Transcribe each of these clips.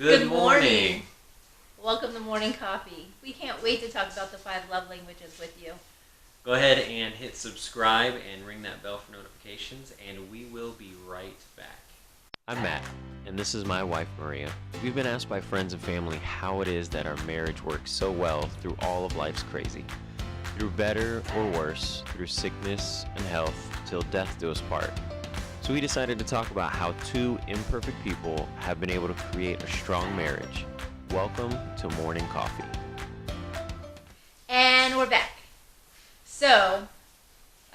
Good morning. Welcome to Morning Coffee. We can't wait to talk about the 5 love languages with you. Go ahead and hit subscribe and ring that bell for notifications, and we will be right back. I'm Matt, and this is my wife, Maria. We've been asked by friends and family how it is that our marriage works so well through all of life's crazy. Through better or worse, through sickness and health, till death do us part. So we decided to talk about how two imperfect people have been able to create a strong marriage. Welcome to Morning Coffee. And we're back. So,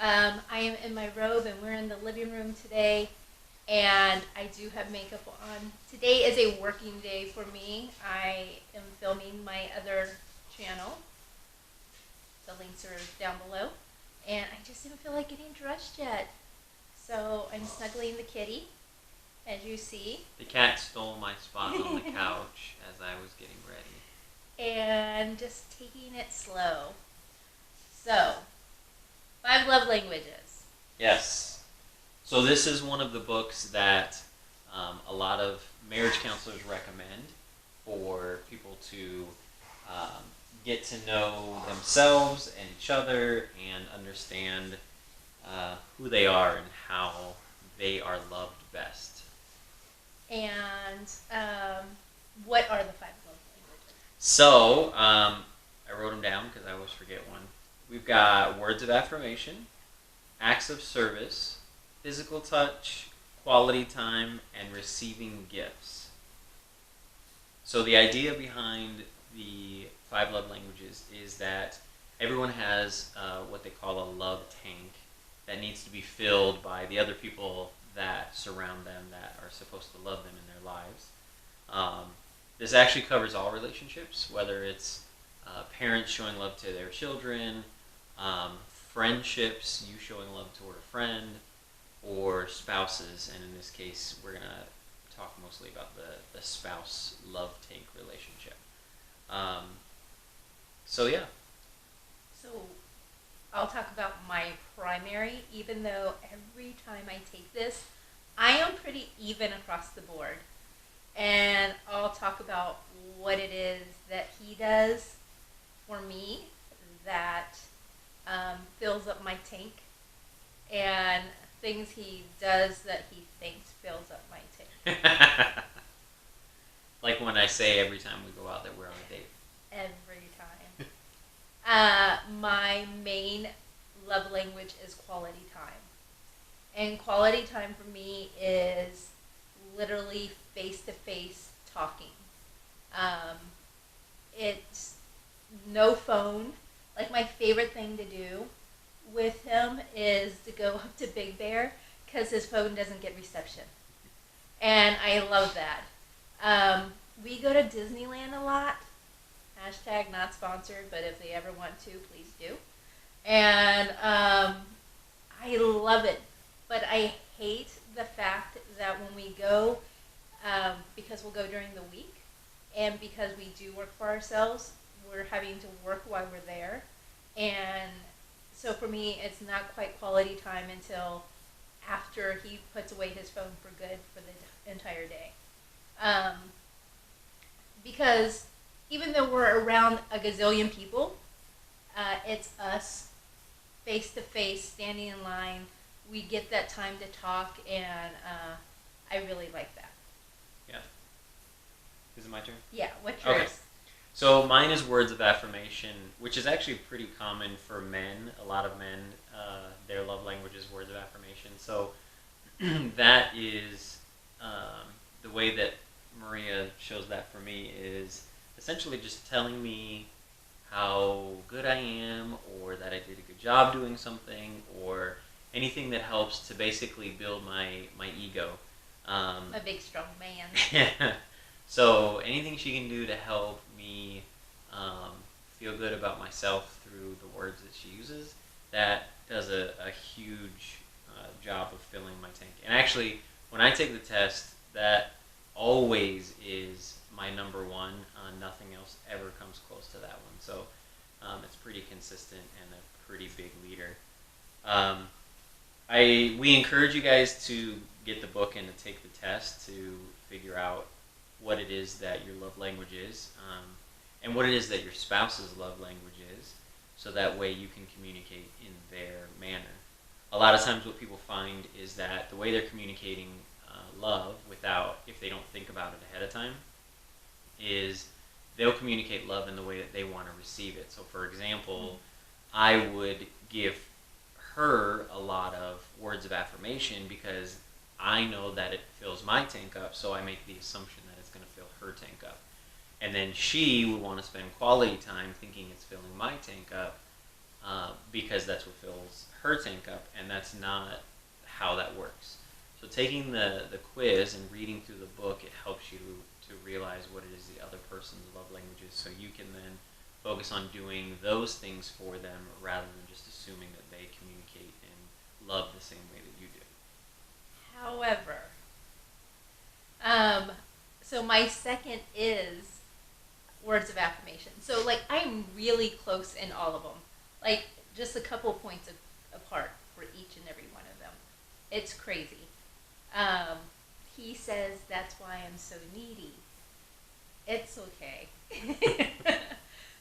I am in my robe and we're in the living room today, and I do have makeup on. Today is a working day for me. I am filming my other channel. The links are down below. And I just didn't feel like getting dressed yet. So I'm snuggling the kitty, as you see. The cat stole my spot on the couch as I was getting ready. And just taking it slow. So, 5 love languages. Yes. So this is one of the books that a lot of marriage counselors recommend for people to get to know themselves and each other and understand who they are and how they are loved best. And what are the 5 love languages? So, I wrote them down because I always forget one. We've got words of affirmation, acts of service, physical touch, quality time, and receiving gifts. So the idea behind the 5 love languages is that everyone has what they call a love tank that needs to be filled by the other people that surround them that are supposed to love them in their lives. This actually covers all relationships, whether it's parents showing love to their children, friendships, you showing love toward a friend, or spouses. And in this case, we're going to talk mostly about the spouse love tank relationship. So yeah. So, I'll talk about my primary, even though every time I take this, I am pretty even across the board. And I'll talk about what it is that he does for me that fills up my tank, and things he does that he thinks fills up my tank. Like when I say every time we go out that we're on a date. Every time. My main love language is quality time. And quality time for me is literally face-to-face talking. It's no phone. Like, my favorite thing to do with him is to go up to Big Bear because his phone doesn't get reception. And I love that. We go to Disneyland a lot. Hashtag not sponsored, but if they ever want to, please do. And I love it. But I hate the fact that when we go, because we'll go during the week, and because we do work for ourselves, we're having to work while we're there. And so for me, it's not quite quality time until after he puts away his phone for good for the entire day. Because even though we're around a gazillion people, it's us face to face, standing in line. We get that time to talk, and I really like that. Yeah. Is it my turn? Yeah, what's yours? Okay. So mine is words of affirmation, which is actually pretty common for men. A lot of men, their love language is words of affirmation. So that is the way that Maria shows that for me is essentially just telling me how good I am, or that I did a good job doing something, or anything that helps to basically build my ego. A big, strong man. Yeah. So anything she can do to help me feel good about myself through the words that she uses, that does a huge job of filling my tank. And actually, when I take the test, that always is my number one. Nothing else ever comes close to that one. So it's pretty consistent and a pretty big leader. We encourage you guys to get the book and to take the test to figure out what it is that your love language is, and what it is that your spouse's love language is, so that way you can communicate in their manner. A lot of times what people find is that the way they're communicating love without, if they don't think about it ahead of time, is they'll communicate love in the way that they want to receive it. So for example, I would give her a lot of words of affirmation because I know that it fills my tank up, so I make the assumption that it's going to fill her tank up. And then she would want to spend quality time thinking it's filling my tank up because that's what fills her tank up, and that's not how that works. So taking the quiz and reading through the book, it helps you to realize what it is the other person's love language is, so you can then focus on doing those things for them rather than just assuming that they communicate and love the same way that you do. However, so my second is words of affirmation. So like I'm really close in all of them. Like just a couple points apart for each and every one of them. It's crazy. He says that's why I'm so needy. It's okay.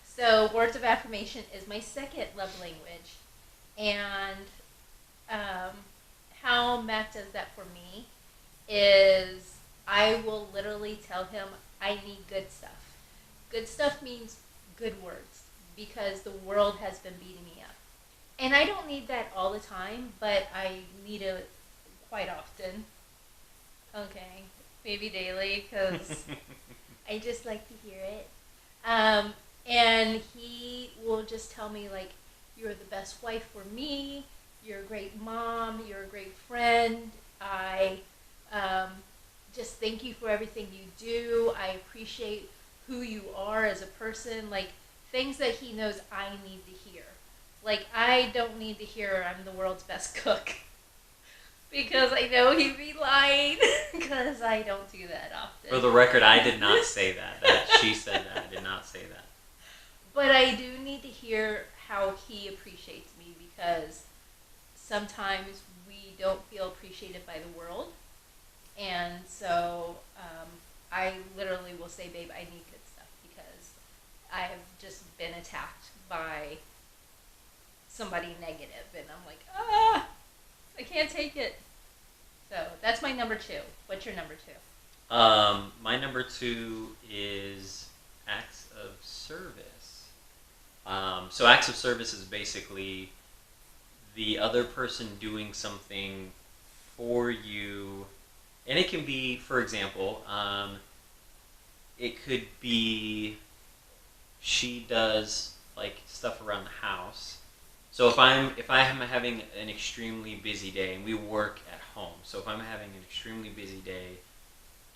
So words of affirmation is my second love language. And how Matt does that for me is I will literally tell him I need good stuff. Good stuff means good words because the world has been beating me up. And I don't need that all the time, but I need it quite often. Okay, maybe daily because I just like to hear it. And he will just tell me like, you're the best wife for me, you're a great mom, you're a great friend, I just thank you for everything you do, I appreciate who you are as a person, like things that he knows I need to hear. Like I don't need to hear I'm the world's best cook because I know he'd be lying because I don't do that often. For the record, I did not say that. She said that. I did not say that. But I do need to hear how he appreciates me because sometimes we don't feel appreciated by the world. And so I literally will say, babe, I need good stuff because I have just been attacked by somebody negative. And I'm like, I can't take it. So that's my number 2. What's your number 2? My number 2 is acts of service. So acts of service is basically the other person doing something for you, and it can be, for example, it could be she does like stuff around the house. So if I am having an extremely busy day, and we work at home, so if I'm having an extremely busy day,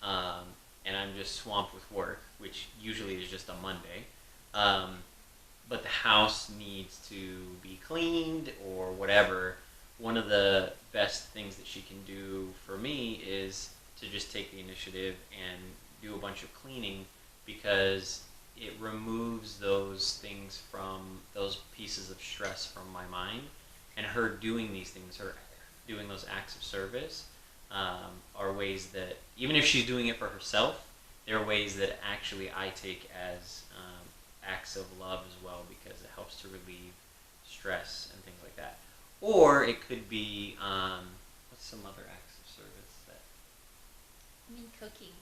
and I'm just swamped with work, which usually is just a Monday, but the house needs to be cleaned or whatever, one of the best things that she can do for me is to just take the initiative and do a bunch of cleaning because it removes those things from those pieces of stress from my mind. And her doing these things, her doing those acts of service, are ways that, even if she's doing it for herself, there are ways that actually I take as acts of love as well because it helps to relieve stress and things like that. Or it could be, what's some other acts of service that? I mean, cooking.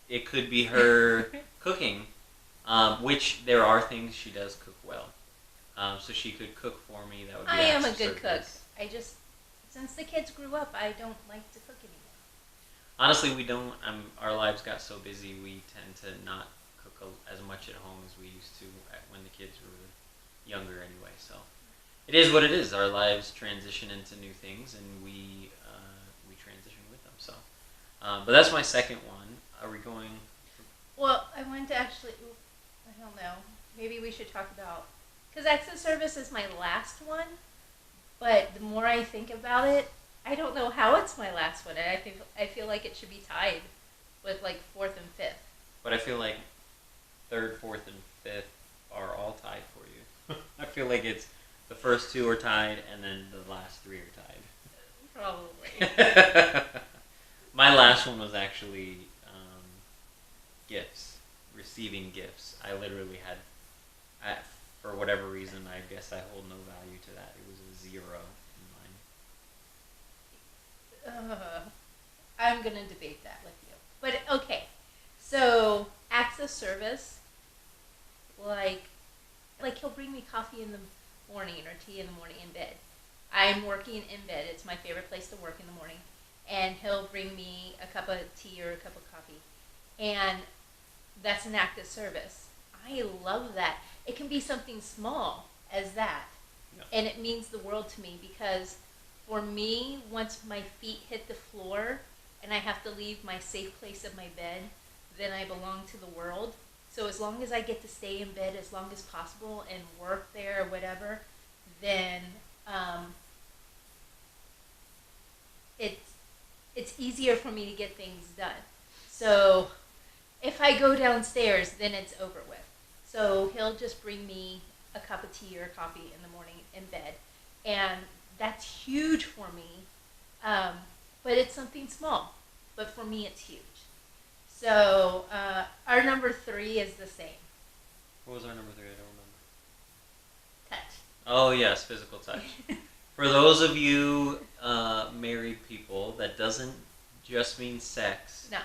It could be her cooking, which there are things she does cook well. So she could cook for me. That would be I am a acts of good cook. service. I just, since the kids grew up, I don't like to cook anymore. Honestly, we don't. Our lives got so busy, we tend to not cook as much at home as we used to when the kids were younger anyway. So it is what it is. Our lives transition into new things, and we transition with them. So, but that's my second one. Are we going? Well, I wanted to actually, I don't know, maybe we should talk about, because acts of service is my last one, but the more I think about it, I don't know how it's my last one, and I feel like it should be tied with like 4th and 5th. But I feel like 3rd, 4th, and 5th are all tied for you. I feel like it's the first 2 are tied, and then the last 3 are tied. Probably. My last one was actually gifts, receiving gifts. I literally had, for whatever reason, I guess I hold no value to that. It was a 0 in mine. I'm gonna debate that with you. But okay, so acts of service, like he'll bring me coffee in the morning or tea in the morning in bed. I'm working in bed. It's my favorite place to work in the morning. And he'll bring me a cup of tea or a cup of coffee. And that's an act of service. I love that. It can be something small as that. Yeah. And it means the world to me because for me, once my feet hit the floor and I have to leave my safe place of my bed, then I belong to the world. So as long as I get to stay in bed as long as possible and work there or whatever, then it's easier for me to get things done. So if I go downstairs, then it's over with. So he'll just bring me a cup of tea or coffee in the morning in bed, and that's huge for me. But it's something small, but for me it's huge. So our number 3 is the same. What was our number 3? I don't remember. Touch. Oh yes, physical touch. For those of you married people, that doesn't just mean sex. No.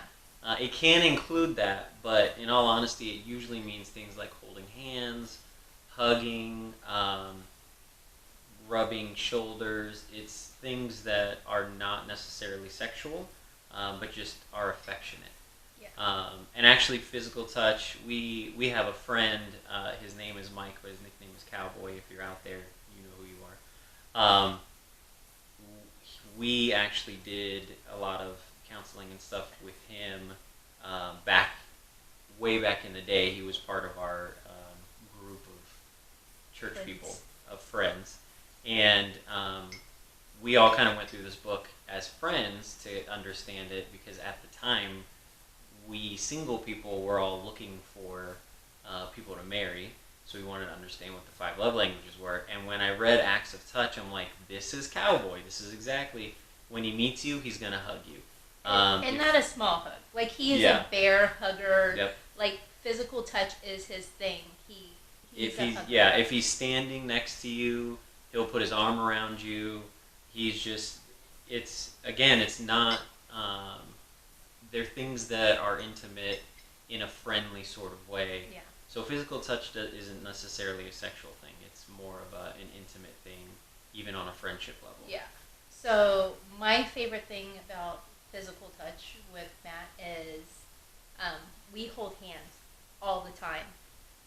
It can include that, but in all honesty, it usually means things like holding hands, hugging, rubbing shoulders. It's things that are not necessarily sexual, but just are affectionate. Yeah. And actually, physical touch, we have a friend, his name is Mike, but his nickname is Cowboy. If you're out there, you know who you are. We actually did a lot of counseling and stuff with him way back in the day. He was part of our group of church people, of friends. And we all kind of went through this book as friends to understand it because at the time, we single people were all looking for people to marry. So we wanted to understand what the 5 love languages were. And when I read Acts of Touch, I'm like, this is Cowboy. This is exactly, when he meets you, he's going to hug you. And not a small hug. Like, he is a bear hugger. Yep. Like, physical touch is his thing. If he's standing next to you, he'll put his arm around you. He's just, it's not, they're things that are intimate in a friendly sort of way. Yeah. So physical touch isn't necessarily a sexual thing. It's more of an intimate thing, even on a friendship level. Yeah. So my favorite thing about physical touch with Matt is we hold hands all the time.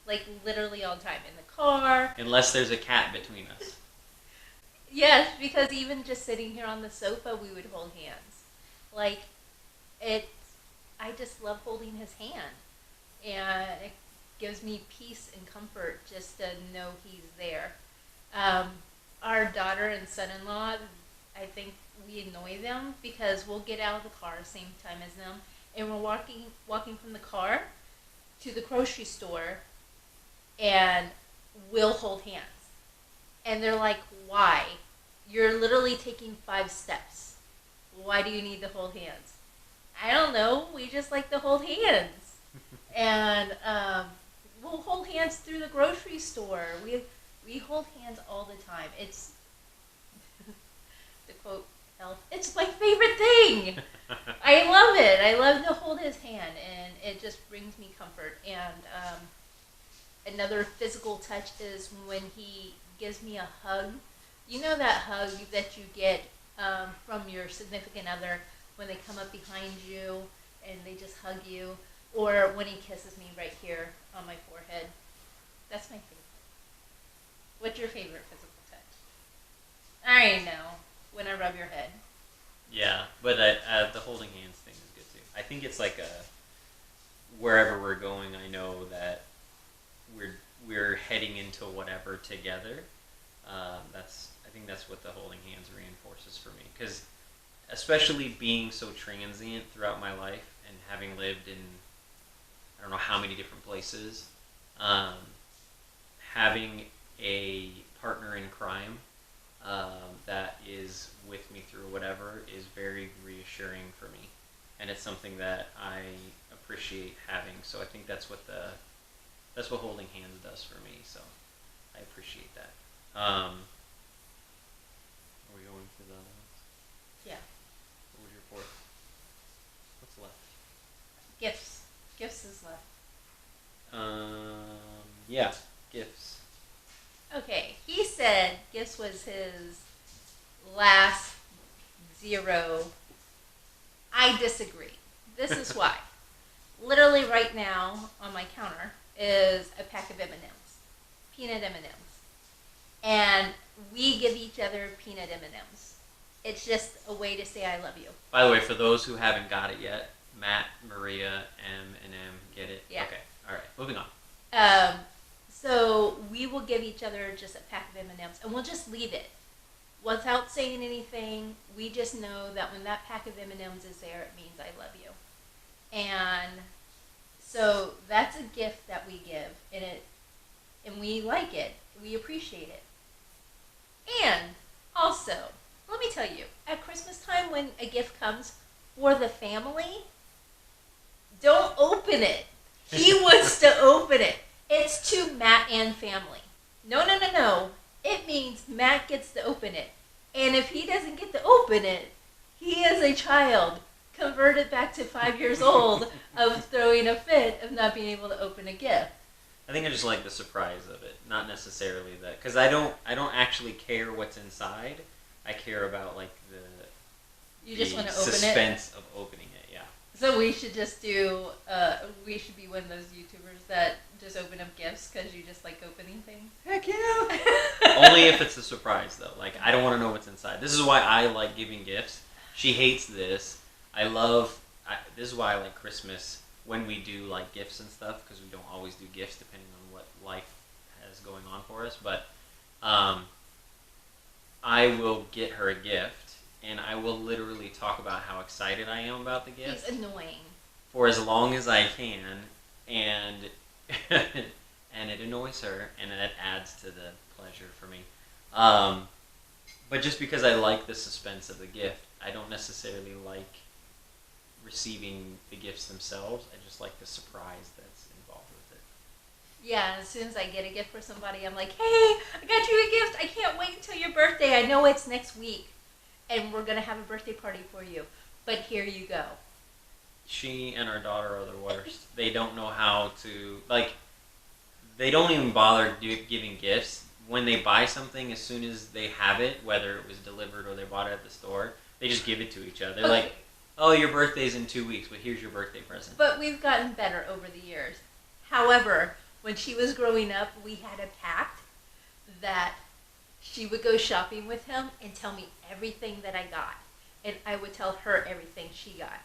Like, literally all the time. In the car. Unless there's a cat between us. Yes, because even just sitting here on the sofa, we would hold hands. Like, I just love holding his hand. And it gives me peace and comfort just to know he's there. Our daughter and son-in-law, I think we annoy them because we'll get out of the car same time as them, and we're walking from the car to the grocery store, and we'll hold hands. And they're like, why? You're literally taking 5 steps. Why do you need to hold hands? I don't know. We just like to hold hands. And we'll hold hands through the grocery store. We hold hands all the time. It's, to quote Elf, it's my favorite thing. I love it. I love to hold his hand, and it just brings me comfort. And another physical touch is when he gives me a hug. You know that hug that you get from your significant other when they come up behind you and they just hug you, or when he kisses me right here on my forehead. That's my favorite. What's your favorite physical touch? I already know. When I rub your head. Yeah, but the holding hands thing is good too. I think it's like wherever we're going, I know that we're heading into whatever together. I think that's what the holding hands reinforces for me, because especially being so transient throughout my life and having lived in I don't know how many different places, having a partner in crime that is with me through whatever is very reassuring for me. and it's something that I appreciate having. So I think that's what holding hands does for me. So I appreciate that. Are we going to the other ones? Yeah. What was your fourth? What's left? Gifts. Gifts is left. Yeah, gifts. Okay, he said gifts was his last zero. I disagree. This is why. Literally right now on my counter is a pack of M&Ms, peanut M&Ms. And we give each other peanut M&Ms. It's just a way to say I love you. By the way, for those who haven't got it yet, Matt, Maria, M&M, get it? Yeah. Okay, all right, moving on. So we will give each other just a pack of M&Ms, and we'll just leave it without saying anything. We just know that when that pack of M&Ms is there, it means I love you. And so that's a gift that we give, and we like it. We appreciate it. And also, let me tell you, at Christmas time when a gift comes for the family, don't open it. He wants to open it. It's to Matt and family. No. It means Matt gets to open it. And if he doesn't get to open it, he is a child converted back to 5 years old of throwing a fit of not being able to open a gift. I think I just like the surprise of it, not necessarily that, because I don't actually care what's inside. I care about like You just want to open it? Suspense of opening it, yeah. So we should just do, we should be one of those YouTubers that just open up gifts because you just like opening things. Heck yeah! Only if it's a surprise, though. Like, I don't want to know what's inside. This is why I like giving gifts. She hates this. This is why I like Christmas when we do like gifts and stuff, because we don't always do gifts depending on what life has going on for us. But I will get her a gift, and I will literally talk about how excited I am about the gift. He's annoying. For as long as I can, and and it annoys her, and it adds to the pleasure for me. But just because I like the suspense of the gift, I don't necessarily like receiving the gifts themselves. I just like the surprise that's involved with it. Yeah, as soon as I get a gift for somebody, I'm like, hey, I got you a gift. I can't wait until your birthday. I know it's next week, and we're going to have a birthday party for you. But here you go. She and our daughter are the worst. They don't know how to, like, they don't even bother giving gifts. When they buy something, as soon as they have it, whether it was delivered or they bought it at the store, they just give it to each other. They're like, oh, your birthday's in 2 weeks, but here's your birthday present. But we've gotten better over the years. However, when she was growing up, we had a pact that she would go shopping with him and tell me everything that I got. And I would tell her everything she got.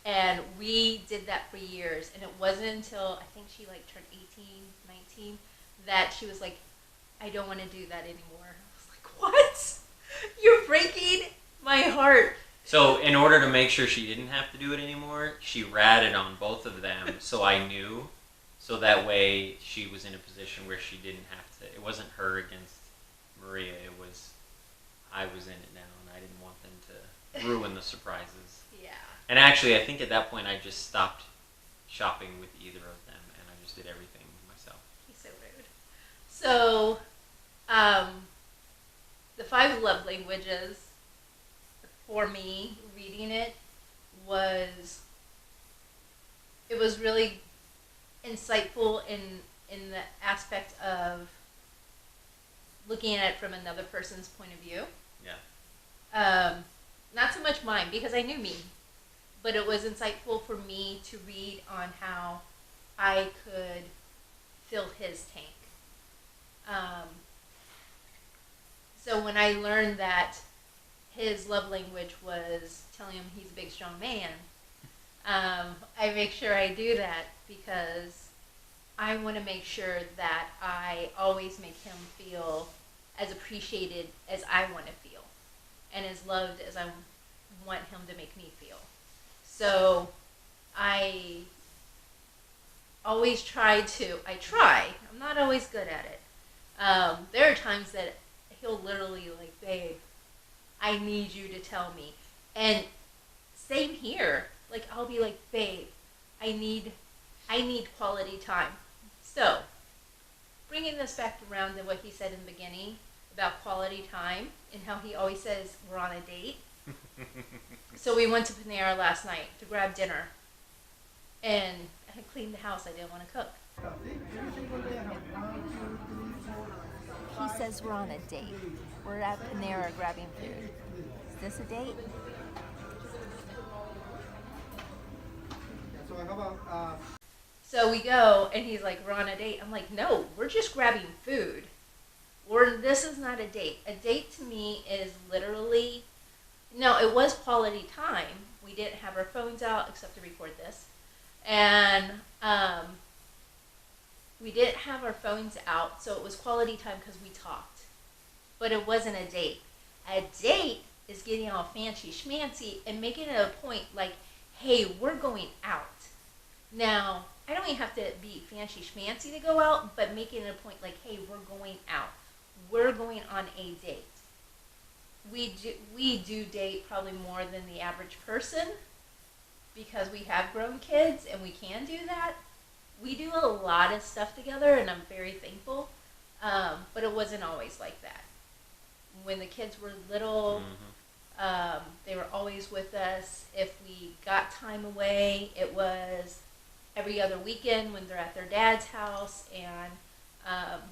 And we did that for years. And it wasn't until I think she like turned 18, 19, that she was like, I don't want to do that anymore. I was like, what? You're breaking my heart. So in order to make sure she didn't have to do it anymore, she ratted on both of them so I knew. So that way she was in a position where she didn't have to. It wasn't her against Maria. It was, I was in it now, and I didn't want them to ruin the surprises. Yeah. And actually, I think at that point I just stopped shopping with either of them, and I just did everything myself. He's so rude. So, the 5 love languages, for me, reading it was really insightful in the aspect of looking at it from another person's point of view. Yeah. Not so much mine, because I knew me, but it was insightful for me to read on how I could fill his tank. So when I learned that his love language was telling him he's a big, strong man, I make sure I do that because I want to make sure that I always make him feel as appreciated as I want to feel and as loved as I want him to make me feel. So I always try, I'm not always good at it. There are times that he'll literally like, babe, I need you to tell me. And same here. Like, I'll be like, babe, I need quality time. So, bringing this back around to what he said in the beginning about quality time and how he always says we're on a date. So we went to Panera last night to grab dinner, and I had cleaned the house. I didn't want to cook. He says we're on a date. We're at Panera grabbing food. Is this a date? So we go, and he's like, we're on a date. I'm like, no, we're just grabbing food. This is not a date. A date to me is literally, no, it was quality time. We didn't have our phones out except to record this. And we didn't have our phones out, so it was quality time because we talked. But it wasn't a date. A date is getting all fancy schmancy and making it a point like, hey, we're going out. Now, I don't even have to be fancy schmancy to go out, but making it a point like, hey, we're going out. We're going on a date. We do date probably more than the average person because we have grown kids and we can do that. We do a lot of stuff together, and I'm very thankful, but it wasn't always like that. When the kids were little, they were always with us. If we got time away, it was every other weekend when they're at their dad's house, and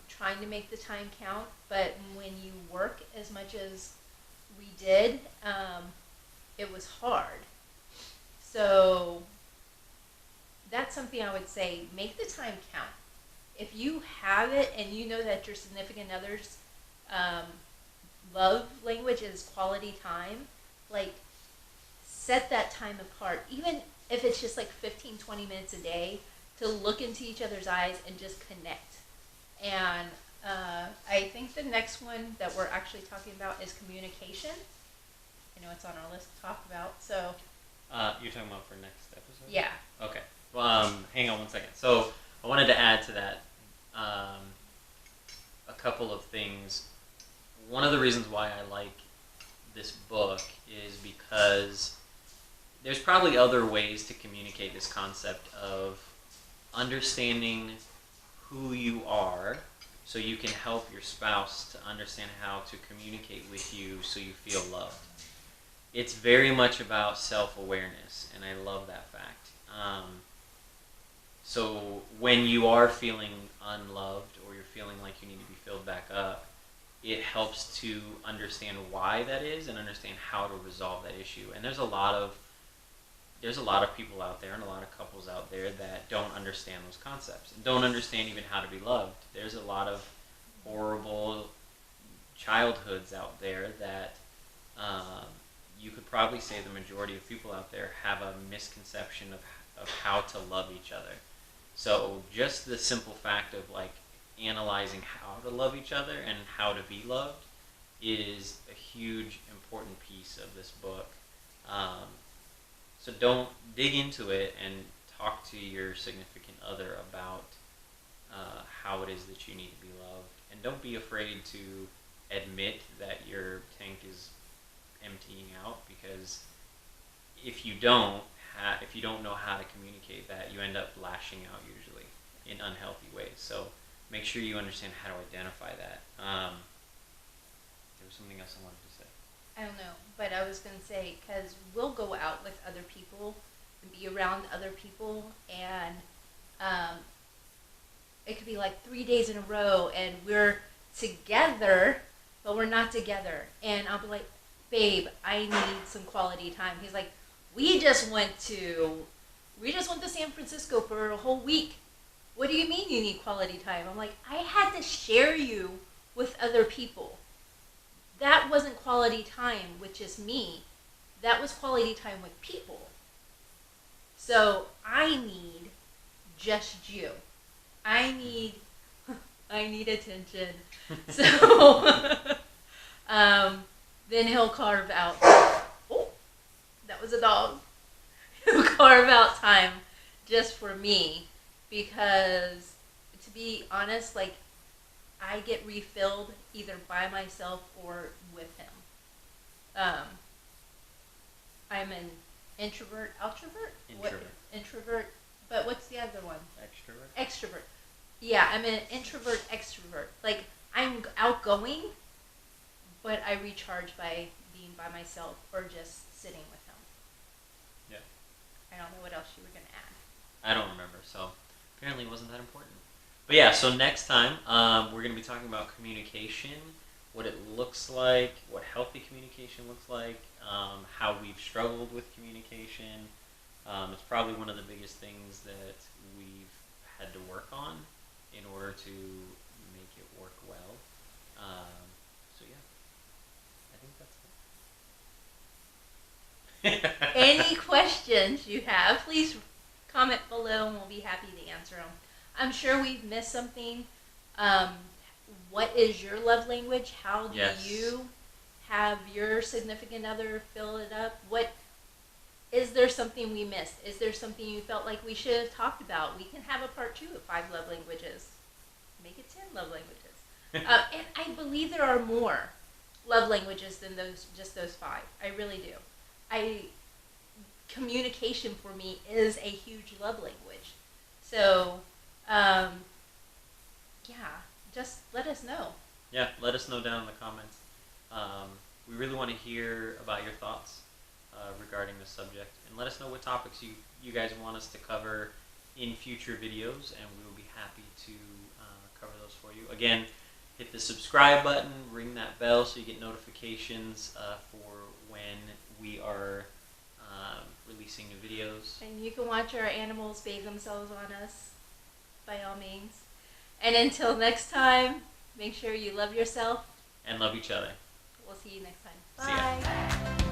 trying to make the time count. But when you work as much as we did, it was hard. So that's something I would say, make the time count. If you have it and you know that your significant other's love language is quality time, like, set that time apart. Even if it's just like 15, 20 minutes a day to look into each other's eyes and just connect. And I think the next one that we're actually talking about is communication. I know it's on our list to talk about, so. You're talking about for next episode? Yeah. Okay. Well, hang on one second. So I wanted to add to that a couple of things. One of the reasons why I like this book is because there's probably other ways to communicate this concept of understanding who you are so you can help your spouse to understand how to communicate with you so you feel loved. It's very much about self-awareness, and I love that fact. So when you are feeling unloved or you're feeling like you need to be filled back up, it helps to understand why that is and understand how to resolve that issue. And there's a lot of people out there and a lot of couples out there that don't understand those concepts and don't understand even how to be loved. There's a lot of horrible childhoods out there that you could probably say the majority of people out there have a misconception of how to love each other. So just the simple fact of like analyzing how to love each other and how to be loved is a huge important piece of this book. So don't dig into it and talk to your significant other about how it is that you need to be loved, and don't be afraid to admit that your tank is emptying out, because if you don't know how to communicate that, you end up lashing out usually in unhealthy ways. So make sure you understand how to identify that. There was something else I wanted to say. I don't know, but I was going to say, because we'll go out with other people and be around other people, and it could be like 3 days in a row, and we're together, but we're not together. And I'll be like, babe, I need some quality time. He's like, we just went to San Francisco for a whole week. What do you mean you need quality time? I'm like, I had to share you with other people. That wasn't quality time with just me. That was quality time with people. So I need just you. I need attention. So then he'll carve out. Oh, that was a dog. He'll carve out time just for me, because to be honest, like, I get refilled either by myself or with him. I'm in Introvert, outrovert? Introvert. What, introvert, but what's the other one? Extrovert. Extrovert. Yeah, I'm an introvert extrovert. Like, I'm outgoing, but I recharge by being by myself or just sitting with him. Yeah. I don't know what else you were going to add. I don't remember, so apparently it wasn't that important. But yeah, so next time we're going to be talking about communication, what it looks like, what healthy communication looks like, how we've struggled with communication. It's probably one of the biggest things that we've had to work on in order to make it work well. So yeah, I think that's it. Any questions you have, please comment below and we'll be happy to answer them. I'm sure we've missed something. What is your love language? How do you have your significant other fill it up? Is there something we missed? Is there something you felt like we should have talked about? We can have a part 2 of 5 love languages. Make it 10 love languages. And I believe there are more love languages than just those 5. I really do. Communication for me is a huge love language. So, yeah, just let us know. Yeah, let us know down in the comments. We really want to hear about your thoughts regarding the subject, and let us know what topics you guys want us to cover in future videos, and we will be happy to cover those for you. Again, hit the subscribe button, ring that bell so you get notifications for when we are releasing new videos. And you can watch our animals bathe themselves on us, by all means. And until next time, make sure you love yourself. And love each other. We'll see you next time. See ya. Bye.